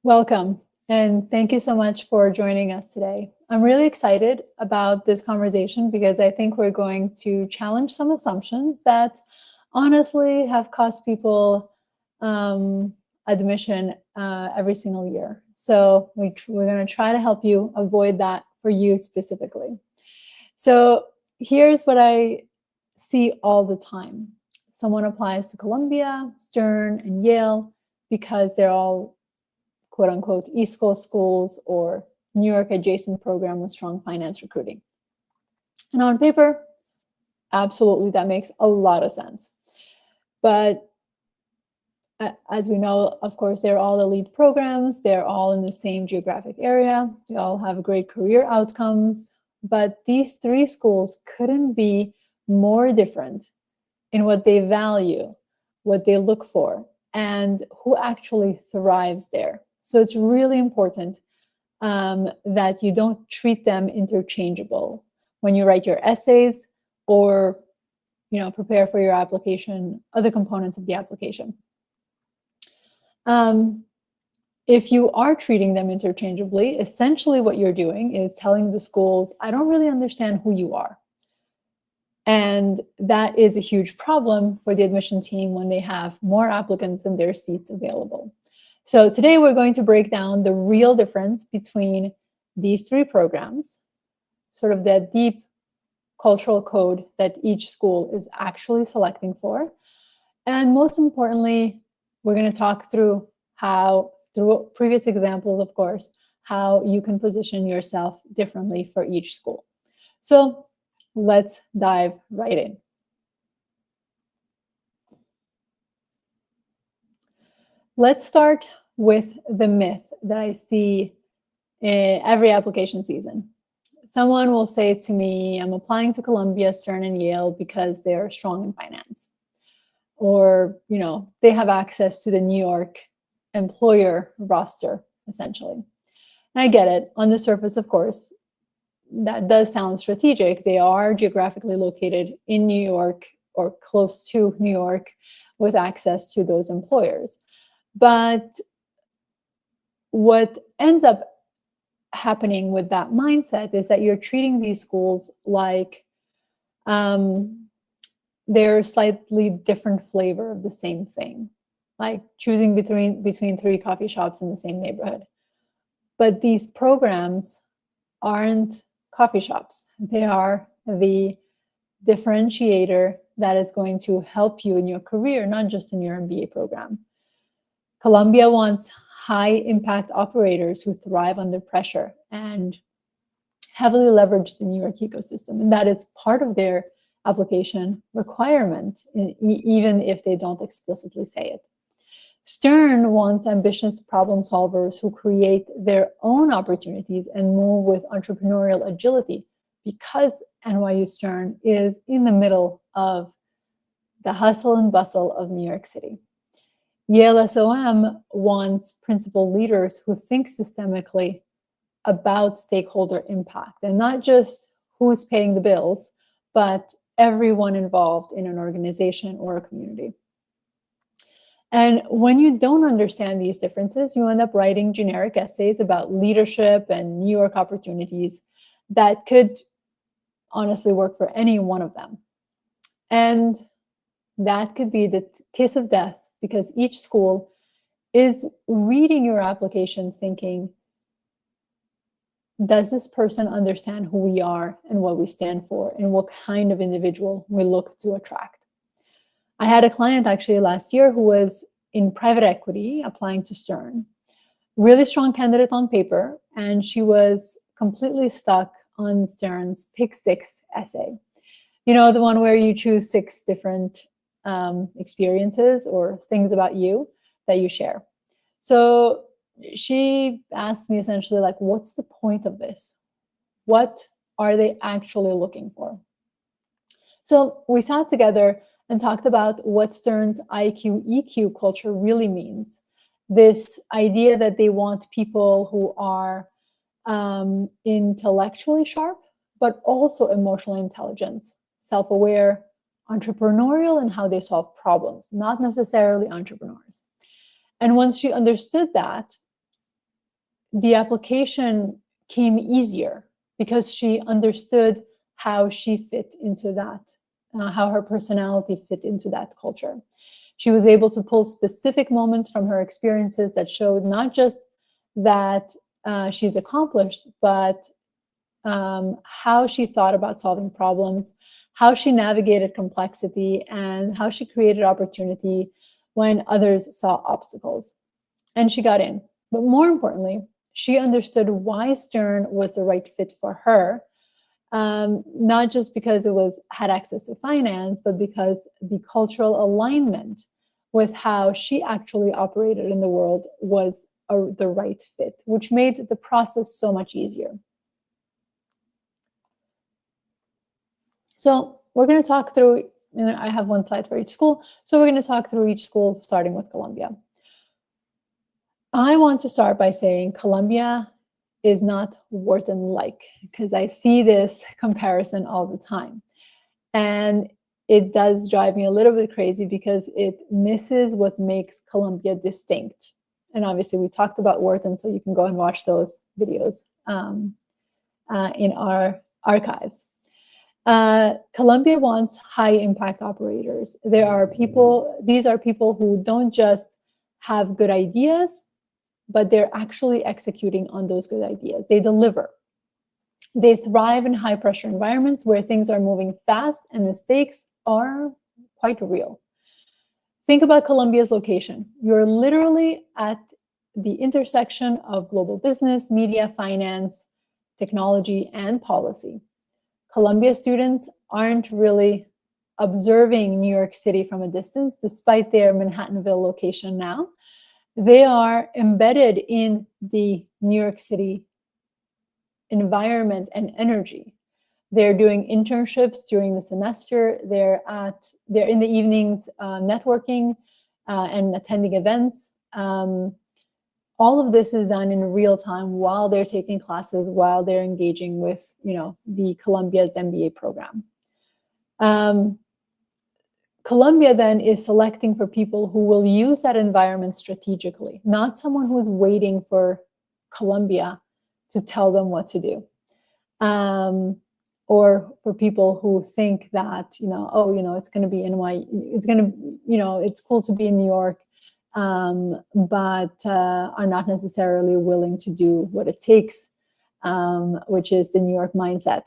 Welcome, and thank you so much for joining us today. I'm really excited about this conversation because I think we're going to challenge some assumptions that honestly have cost people admission every single year. So we're going to try to help you avoid that for you specifically. So here's what I see all the time. Someone applies to Columbia, Stern, and Yale because they're all quote unquote East Coast schools or New York adjacent program with strong finance recruiting. And on paper, absolutely, that makes a lot of sense. But as we know, of course, they're all elite programs. They're all in the same geographic area. They all have great career outcomes. But these three schools couldn't be more different in what they value, what they look for, and who actually thrives there. So it's really important that you don't treat them interchangeable when you write your essays or prepare for your application, other components of the application. If you are treating them interchangeably, essentially what you're doing is telling the schools, I don't really understand who you are. And that is a huge problem for the admission team when they have more applicants than their seats available. So today we're going to break down the real difference between these three programs, sort of that deep cultural code that each school is actually selecting for. And most importantly, we're going to talk through how, through previous examples, of course, how you can position yourself differently for each school. So let's dive right in. Let's start with the myth that I see every application season. Someone will say to me, I'm applying to Columbia, Stern, and Yale because they're strong in finance. Or, they have access to the New York employer roster, essentially. And I get it. On the surface, of course, that does sound strategic. They are geographically located in New York or close to New York with access to those employers. But what ends up happening with that mindset is that you're treating these schools like they're a slightly different flavor of the same thing, like choosing between three coffee shops in the same neighborhood. But these programs aren't coffee shops. They are the differentiator that is going to help you in your career, not just in your MBA program. Columbia wants high impact operators who thrive under pressure and heavily leverage the New York ecosystem. And that is part of their application requirement, even if they don't explicitly say it. Stern wants ambitious problem solvers who create their own opportunities and move with entrepreneurial agility, because NYU Stern is in the middle of the hustle and bustle of New York City. Yale SOM wants principal leaders who think systemically about stakeholder impact, and not just who's paying the bills, but everyone involved in an organization or a community. And when you don't understand these differences, you end up writing generic essays about leadership and New York opportunities that could honestly work for any one of them. And that could be the kiss of death, because each school is reading your application thinking, does this person understand who we are and what we stand for and what kind of individual we look to attract? I had a client actually last year who was in private equity applying to Stern. Really strong candidate on paper, and she was completely stuck on Stern's Pick 6 essay. The one where you choose 6 different experiences or things about you that you share. So she asked me essentially, like, what's the point of this? What are they actually looking for? So we sat together and talked about what Stern's IQ, EQ culture really means. This idea that they want people who are intellectually sharp, but also emotionally intelligent, self-aware, entrepreneurial in how they solve problems, not necessarily entrepreneurs. And once she understood that, the application came easier because she understood how she fit into that, how her personality fit into that culture. She was able to pull specific moments from her experiences that showed not just that she's accomplished, but how she thought about solving problems, how she navigated complexity, and how she created opportunity when others saw obstacles. And she got in. But more importantly, she understood why Stern was the right fit for her, not just because it had access to finance, but because the cultural alignment with how she actually operated in the world was the right fit, which made the process so much easier. So we're going to talk through, I have one slide for each school. So we're going to talk through each school, starting with Columbia. I want to start by saying Columbia is not Wharton-like, because I see this comparison all the time. And it does drive me a little bit crazy because it misses what makes Columbia distinct. And obviously we talked about Wharton, so you can go and watch those videos in our archives. Columbia wants high impact operators. These are people who don't just have good ideas, but they're actually executing on those good ideas. They deliver. They thrive in high pressure environments where things are moving fast and the stakes are quite real. Think about Columbia's location. You're literally at the intersection of global business, media, finance, technology, and policy. Columbia students aren't really observing New York City from a distance, despite their Manhattanville location now. They are embedded in the New York City environment and energy. They're doing internships during the semester. They're in the evenings networking and attending events. All of this is done in real time while they're taking classes, while they're engaging with, the Columbia's MBA program. Columbia then is selecting for people who will use that environment strategically, not someone who's waiting for Columbia to tell them what to do. Or for people who think that, it's going to be NYU, it's cool to be in New York, but are not necessarily willing to do what it takes, which is the New York mindset.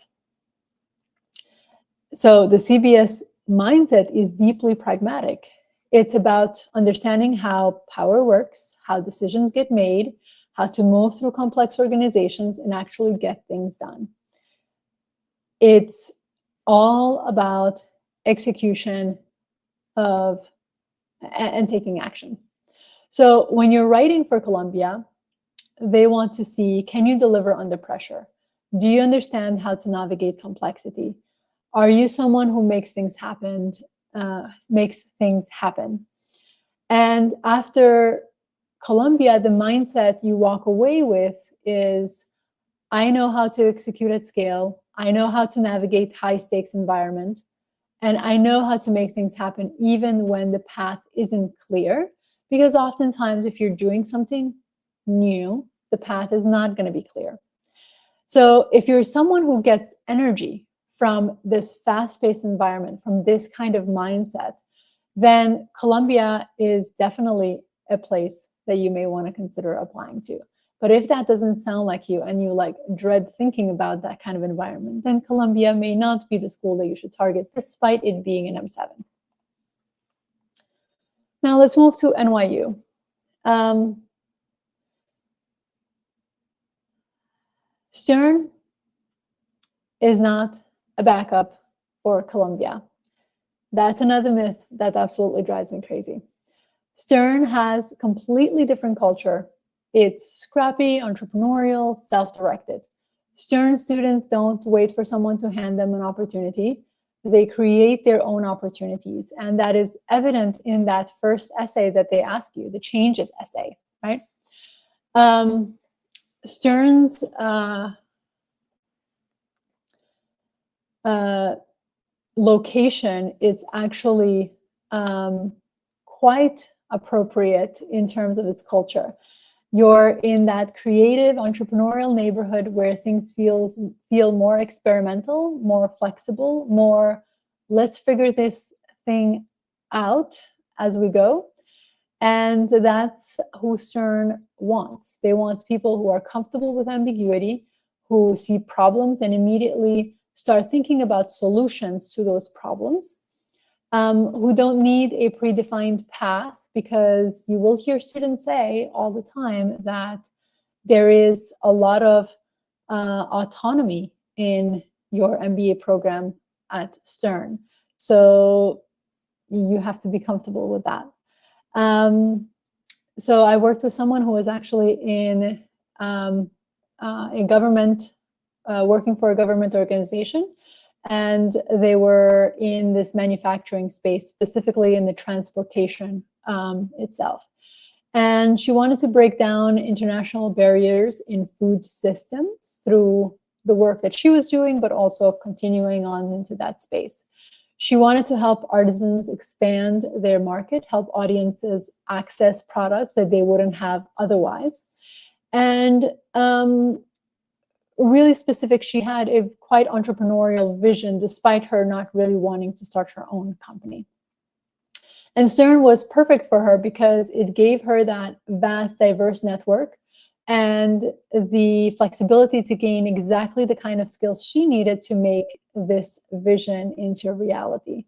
So the CBS mindset is deeply pragmatic. It's about understanding how power works, how decisions get made, how to move through complex organizations and actually get things done. It's all about execution and taking action. So when you're writing for Columbia, they want to see, can you deliver under pressure? Do you understand how to navigate complexity? Are you someone who makes things happen? And after Columbia, the mindset you walk away with is, I know how to execute at scale. I know how to navigate high stakes environment. And I know how to make things happen even when the path isn't clear. Because oftentimes if you're doing something new, the path is not going to be clear. So if you're someone who gets energy from this fast-paced environment, from this kind of mindset, then Columbia is definitely a place that you may want to consider applying to. But if that doesn't sound like you and you dread thinking about that kind of environment, then Columbia may not be the school that you should target, despite it being an M7. Now let's move to NYU. Stern is not a backup for Columbia. That's another myth that absolutely drives me crazy. Stern has a completely different culture. It's scrappy, entrepreneurial, self-directed. Stern students don't wait for someone to hand them an opportunity. They create their own opportunities. And that is evident in that first essay that they ask you, the Change It essay, right? Stern's location is actually quite appropriate in terms of its culture. You're in that creative entrepreneurial neighborhood where things feel more experimental, more flexible, more let's figure this thing out as we go. And that's who Stern wants. They want people who are comfortable with ambiguity, who see problems and immediately start thinking about solutions to those problems, who don't need a predefined path, because you will hear students say all the time that there is a lot of autonomy in your MBA program at Stern. So you have to be comfortable with that. So I worked with someone who was actually in a government, working for a government organization, and they were in this manufacturing space, specifically in the transportation itself. And she wanted to break down international barriers in food systems through the work that she was doing, but also continuing on into that space. She wanted to help artisans expand their market, help audiences access products that they wouldn't have otherwise. And really specific, she had a quite entrepreneurial vision, despite her not really wanting to start her own company. And Stern was perfect for her because it gave her that vast, diverse network and the flexibility to gain exactly the kind of skills she needed to make this vision into reality.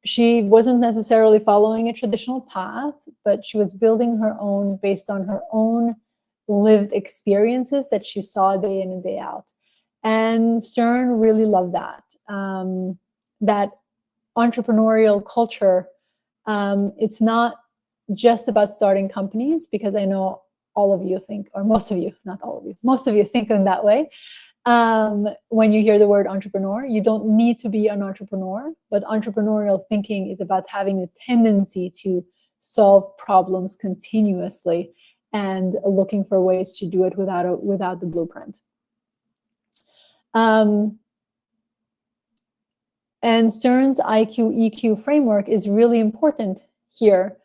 She wasn't necessarily following a traditional path, but she was building her own based on her own lived experiences that she saw day in and day out. And Stern really loved that. That entrepreneurial culture, it's not just about starting companies, because I know all of you think, or most of you, not all of you, most of you think in that way. When you hear the word entrepreneur, you don't need to be an entrepreneur, but entrepreneurial thinking is about having a tendency to solve problems continuously and looking for ways to do it without the blueprint. And Stern's IQ-EQ framework is really important here.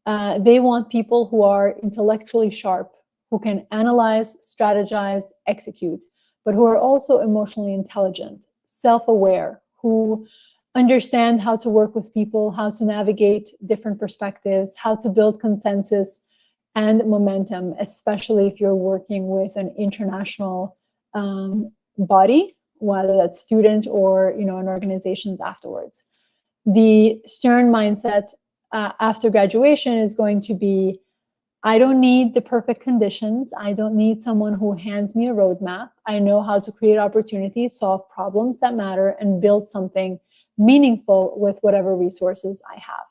They want people who are intellectually sharp, who can analyze, strategize, execute, but who are also emotionally intelligent, self-aware, who understand how to work with people, how to navigate different perspectives, how to build consensus and momentum, especially if you're working with an international body, whether that's student or in organizations afterwards. The Stern mindset after graduation is going to be, I don't need the perfect conditions. I don't need someone who hands me a roadmap. I know how to create opportunities, solve problems that matter, and build something meaningful with whatever resources I have.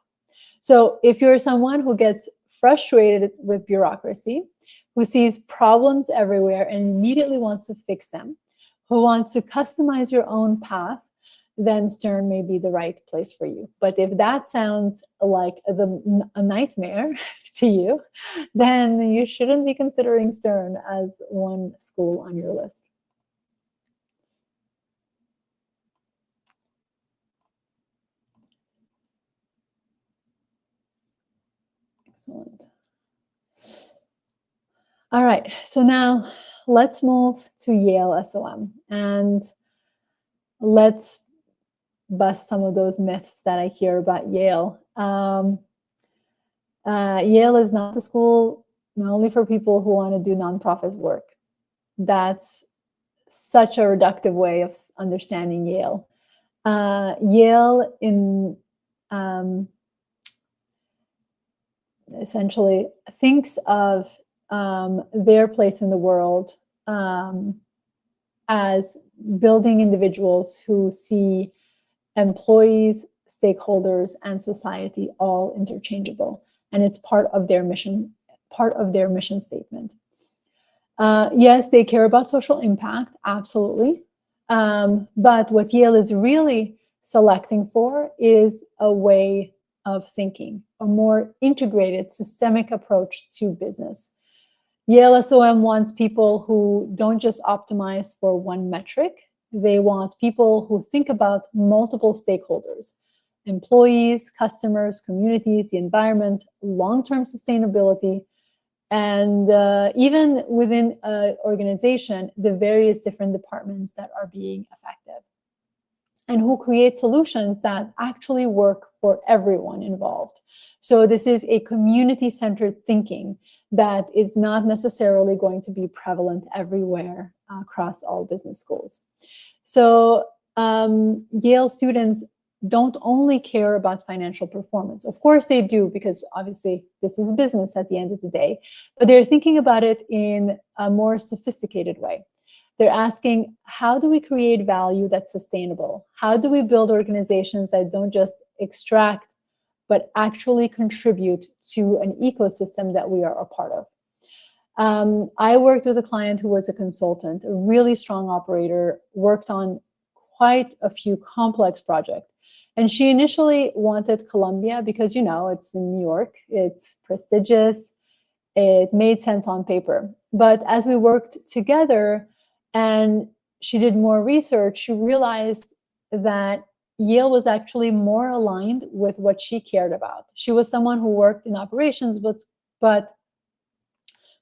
So if you're someone who gets frustrated with bureaucracy, who sees problems everywhere and immediately wants to fix them, who wants to customize your own path, then Stern may be the right place for you. But if that sounds like a nightmare to you, then you shouldn't be considering Stern as one school on your list. Excellent. All right, so now let's move to Yale SOM and let's bust some of those myths that I hear about Yale. Yale is not the school not only for people who want to do nonprofit work. That's such a reductive way of understanding Yale. Yale essentially thinks of their place in the world as building individuals who see employees, stakeholders, and society all interchangeable, and it's part of their mission statement. Yes, they care about social impact, absolutely, but what Yale is really selecting for is a way of thinking, a more integrated, systemic approach to business. Yale SOM wants people who don't just optimize for one metric. They want people who think about multiple stakeholders: employees, customers, communities, the environment, long-term sustainability, And even within an organization, the various different departments that are being effective, and who create solutions that actually work for everyone involved. So this is a community-centered thinking that is not necessarily going to be prevalent everywhere across all business schools. So Yale students don't only care about financial performance. Of course they do, because obviously this is business at the end of the day, but they're thinking about it in a more sophisticated way. They're asking, how do we create value that's sustainable? How do we build organizations that don't just extract, but actually contribute to an ecosystem that we are a part of? I worked with a client who was a consultant, a really strong operator, worked on quite a few complex projects. And she initially wanted Columbia because, you know, it's in New York, it's prestigious, it made sense on paper. But as we worked together and she did more research, she realized that Yale was actually more aligned with what she cared about. She was someone who worked in operations, but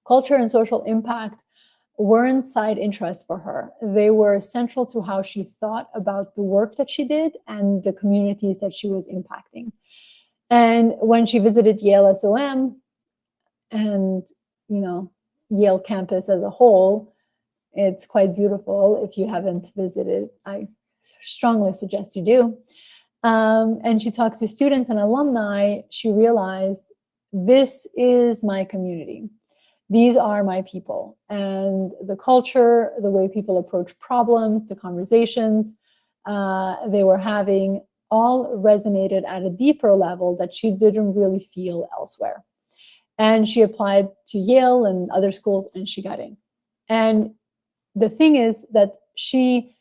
culture and social impact weren't side interests for her. They were central to how she thought about the work that she did and the communities that she was impacting. And when she visited Yale SOM and, you know, Yale campus as a whole, it's quite beautiful. If you haven't visited, I strongly suggest you do. And she talks to students and alumni. She realized, this is my community. These are my people, and the culture, the way people approach problems, the conversations they were having, all resonated at a deeper level that she didn't really feel elsewhere. And she applied to Yale and other schools, and she got in. And the thing is that she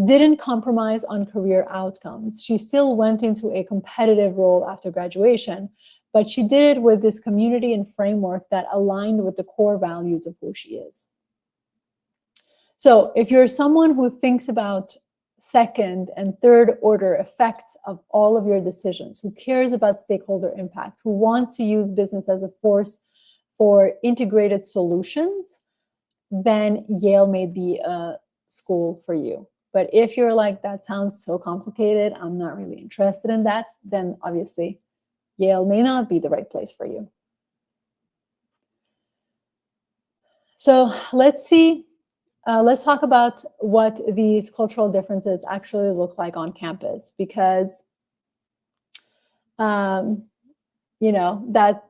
didn't compromise on career outcomes. She still went into a competitive role after graduation, but she did it with this community and framework that aligned with the core values of who she is. So if you're someone who thinks about second and third order effects of all of your decisions, who cares about stakeholder impact, who wants to use business as a force for integrated solutions, then Yale may be a school for you. But if you're like, that sounds so complicated, I'm not really interested in that, then obviously Yale may not be the right place for you. So let's talk about what these cultural differences actually look like on campus, because you know, that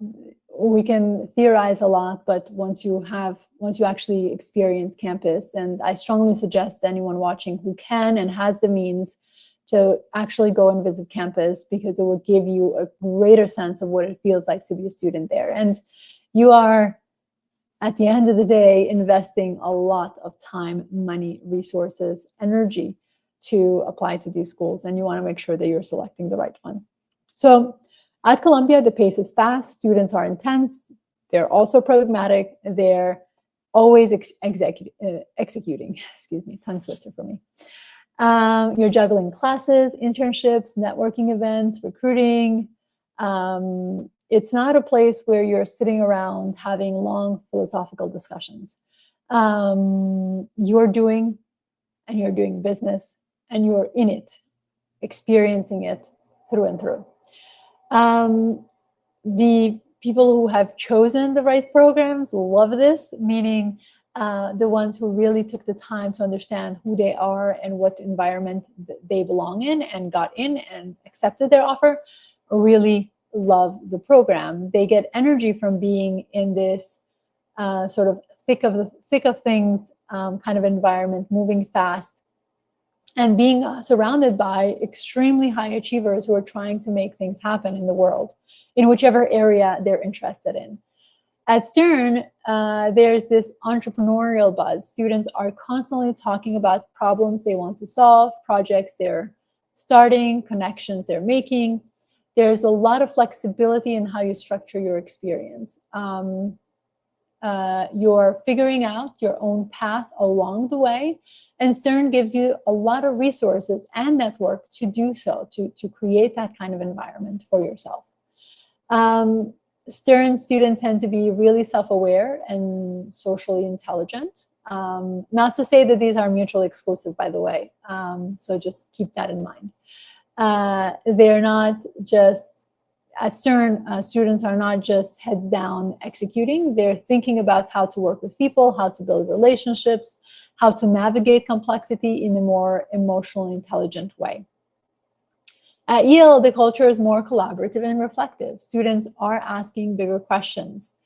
we can theorize a lot, but once you actually experience campus, and I strongly suggest anyone watching who can and has the means to actually go and visit campus, because it will give you a greater sense of what it feels like to be a student there. And you are, at the end of the day, investing a lot of time, money, resources, energy to apply to these schools, and you want to make sure that you're selecting the right one. So at Columbia, the pace is fast, students are intense, they're also pragmatic, they're always executing, excuse me, tongue twister for me. You're juggling classes, internships, networking events, recruiting. It's not a place where you're sitting around having long philosophical discussions. You're doing business, and you're in it, experiencing it through and through. The people who have chosen the right programs love this, meaning the ones who really took the time to understand who they are and what environment they belong in, and got in and accepted their offer, really love the program. They get energy from being in this sort of thick of things kind of environment, moving fast, and being surrounded by extremely high achievers who are trying to make things happen in the world, in whichever area they're interested in. At Stern, there's this entrepreneurial buzz. Students are constantly talking about problems they want to solve, projects they're starting, connections they're making. There's a lot of flexibility in how you structure your experience. You're figuring out your own path along the way, and Stern gives you a lot of resources and network to do so, to create that kind of environment for yourself. Stern students tend to be really self-aware and socially intelligent. Not to say that these are mutually exclusive, by the way. So just keep that in mind. They're not just, at Stern, students are not just heads down executing. They're thinking about how to work with people, how to build relationships, how to navigate complexity in a more emotionally intelligent way. At Yale, the culture is more collaborative and reflective. Students are asking bigger questions,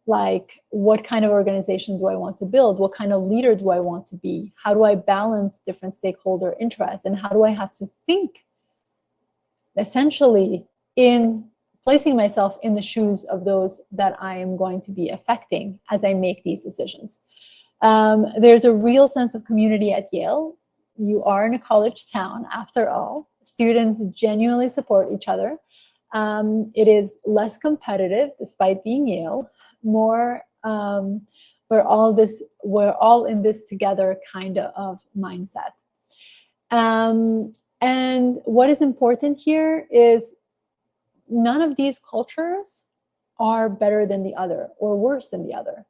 like what kind of organization do I want to build? What kind of leader do I want to be? How do I balance different stakeholder interests? And how do I have to think, essentially, in placing myself in the shoes of those that I am going to be affecting as I make these decisions? There's a real sense of community at Yale. You are in a college town, after all. Students genuinely support each other. It is less competitive, despite being Yale. More, we're all in this together kind of mindset. And what is important here is none of these cultures are better than the other or worse than the other.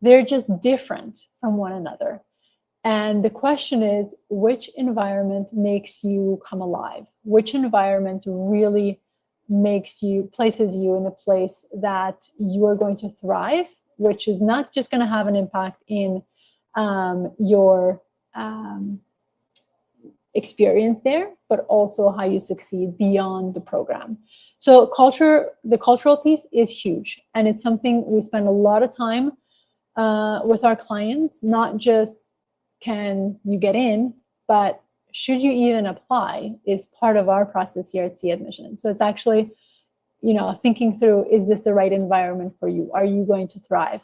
They're just different from one another. And the question is, which environment makes you come alive? Which environment really places you in a place that you are going to thrive, which is not just going to have an impact in your experience there, but also how you succeed beyond the program. So the cultural piece is huge. And it's something we spend a lot of time with our clients, not just can you get in, but should you even apply is part of our process here at C Admission. So it's actually, thinking through, is this the right environment for you? Are you going to thrive?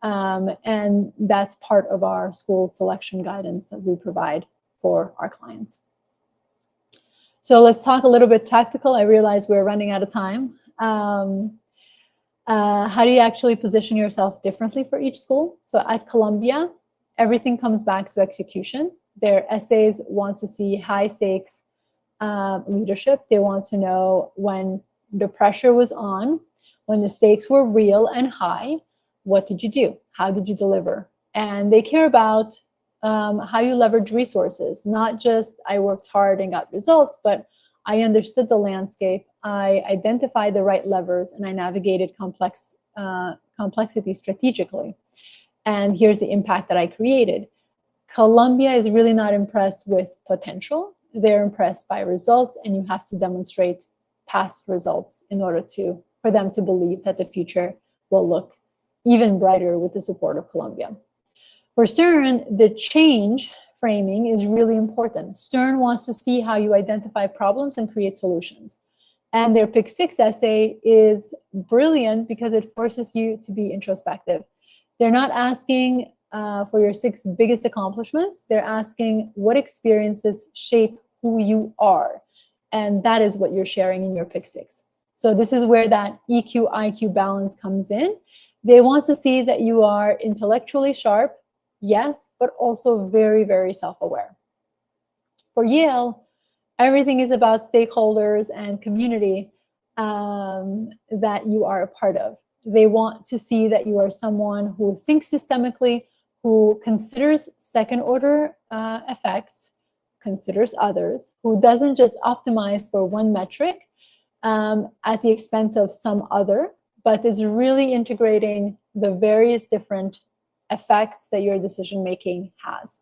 And that's part of our school selection guidance that we provide for our clients. So let's talk a little bit tactical. I realize we're running out of time. How do you actually position yourself differently for each school? So at Columbia, everything comes back to execution. Their essays want to see high stakes leadership. They want to know when the pressure was on, when the stakes were real and high, what did you do? How did you deliver? And they care about how you leverage resources, not just I worked hard and got results, but I understood the landscape, I identified the right levers, and I navigated complexity strategically. And here's the impact that I created. Columbia is really not impressed with potential. They're impressed by results, and you have to demonstrate past results in order for them to believe that the future will look even brighter with the support of Columbia. For Stern, the change framing is really important. Stern wants to see how you identify problems and create solutions. And their Pick 6 essay is brilliant because it forces you to be introspective. They're not asking for your 6 biggest accomplishments. They're asking what experiences shape who you are. And that is what you're sharing in your Pick 6. So this is where that EQ, IQ balance comes in. They want to see that you are intellectually sharp, yes, but also very, very self-aware. For Yale, everything is about stakeholders and community that you are a part of. They want to see that you are someone who thinks systemically, who considers second-order effects, considers others, who doesn't just optimize for one metric at the expense of some other, but is really integrating the various different effects that your decision-making has.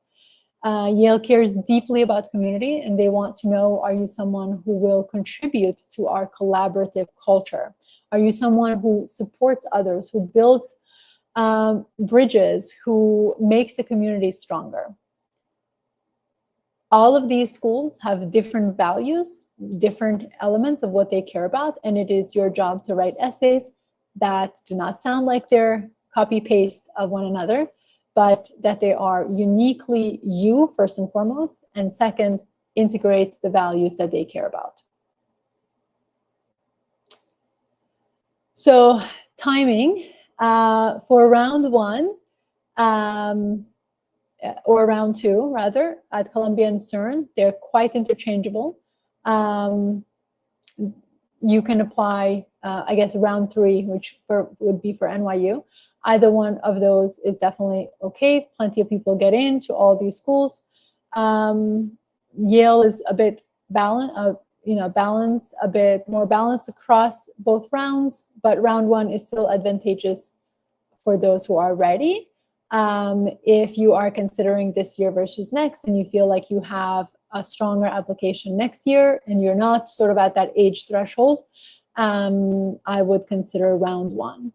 Yale cares deeply about community, and they want to know, are you someone who will contribute to our collaborative culture? Are you someone who supports others, who builds bridges, who makes the community stronger? All of these schools have different values, different elements of what they care about, and it is your job to write essays that do not sound like they're copy-paste of one another, but that they are uniquely you, first and foremost, and second, integrates the values that they care about. So timing for round 1, or round 2, rather, at Columbia and Stern, they're quite interchangeable. you can apply, I guess, round 3, which would be for NYU. Either one of those is definitely okay. Plenty of people get into all these schools. Yale is a bit balanced, a bit more balanced across both rounds, but round 1 is still advantageous for those who are ready. If you are considering this year versus next, and you feel like you have a stronger application next year and you're not sort of at that age threshold, I would consider round 1.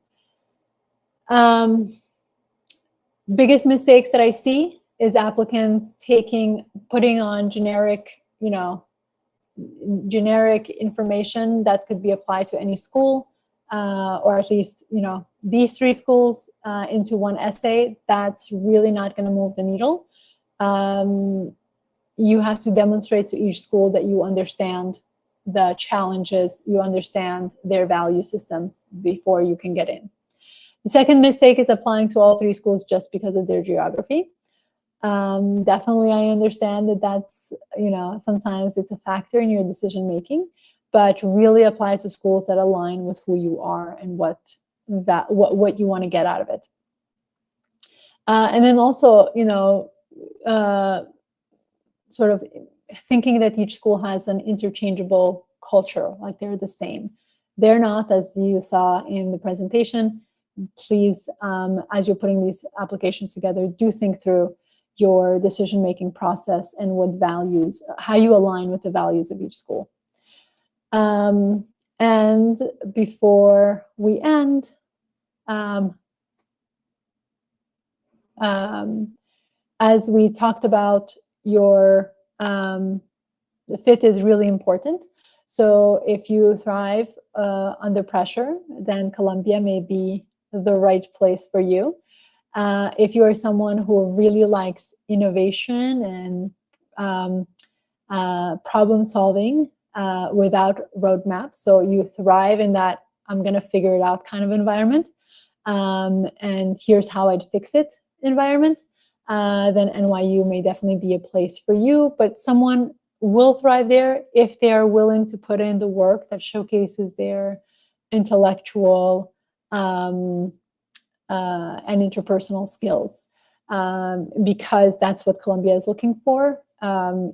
Biggest mistakes that I see is applicants putting on generic information that could be applied to any school, or at least, these 3 schools into one essay. That's really not going to move the needle. You have to demonstrate to each school that you understand the challenges, you understand their value system before you can get in. The second mistake is applying to all 3 schools just because of their geography. Definitely, I understand that that's, sometimes it's a factor in your decision making, but really apply to schools that align with who you are and what you want to get out of it. And then also, sort of thinking that each school has an interchangeable culture, like they're the same. They're not, as you saw in the presentation. Please, as you're putting these applications together, do think through your decision-making process and what values, how you align with the values of each school. And before we end, as we talked about, the fit is really important. So if you thrive under pressure, then Columbia may be the right place for you. If you are someone who really likes innovation and problem solving without roadmaps, so you thrive in that I'm going to figure it out kind of environment, and here's how I'd fix it environment, then NYU may definitely be a place for you. But someone will thrive there if they are willing to put in the work that showcases their intellectual and interpersonal skills, because that's what Columbia is looking for.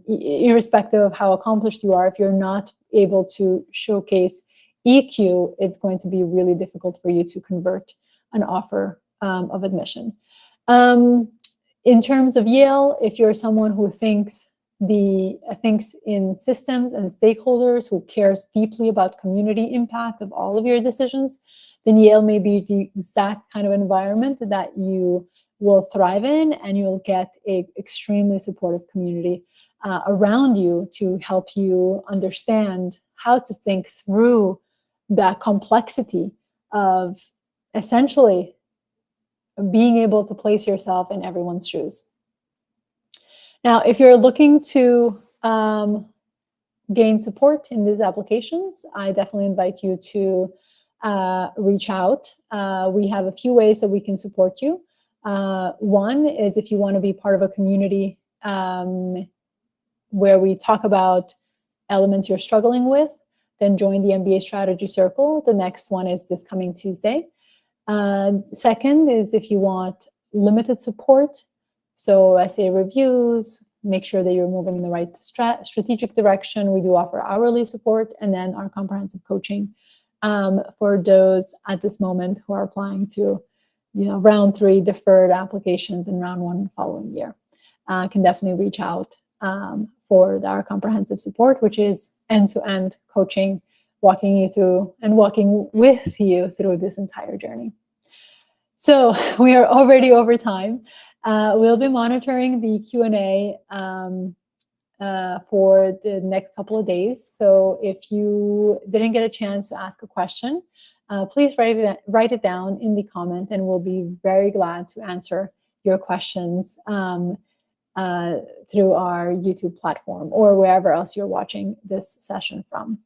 Irrespective of how accomplished you are, if you're not able to showcase EQ, it's going to be really difficult for you to convert an offer of admission. In terms of Yale, if you're someone who thinks in systems and stakeholders, who cares deeply about community impact of all of your decisions, then Yale may be the exact kind of environment that you will thrive in, and you'll get an extremely supportive community around you to help you understand how to think through that complexity of essentially being able to place yourself in everyone's shoes. Now, if you're looking to gain support in these applications, I definitely invite you to reach out. We have a few ways that we can support you. One is if you want to be part of a community where we talk about elements you're struggling with, then join the MBA Strategy Circle. The next one is this coming Tuesday. Second is if you want limited support, so essay reviews, make sure that you're moving in the right strategic direction. We do offer hourly support, and then our comprehensive coaching for those at this moment who are applying to, round 3 deferred applications in round 1 following year. Can definitely reach out for our comprehensive support, which is end-to-end coaching, walking you through and walking with you through this entire journey. So we are already over time. We'll be monitoring the Q&A for the next couple of days. So if you didn't get a chance to ask a question, please write it down in the comment, and we'll be very glad to answer your questions through our YouTube platform or wherever else you're watching this session from.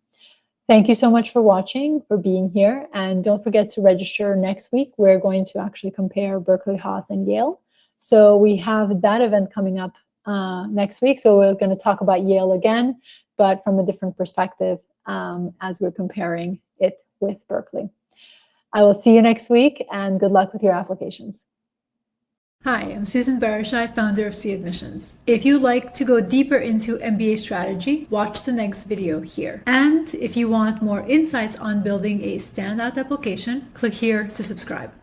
Thank you so much for watching, for being here. And don't forget to register next week. We're going to actually compare Berkeley, Haas, and Yale. So we have that event coming up next week. So we're going to talk about Yale again, but from a different perspective as we're comparing it with Berkeley. I will see you next week, and good luck with your applications. Hi, I'm Susan Barashai, founder of C Admissions. If you'd like to go deeper into MBA strategy, watch the next video here. And if you want more insights on building a standout application, click here to subscribe.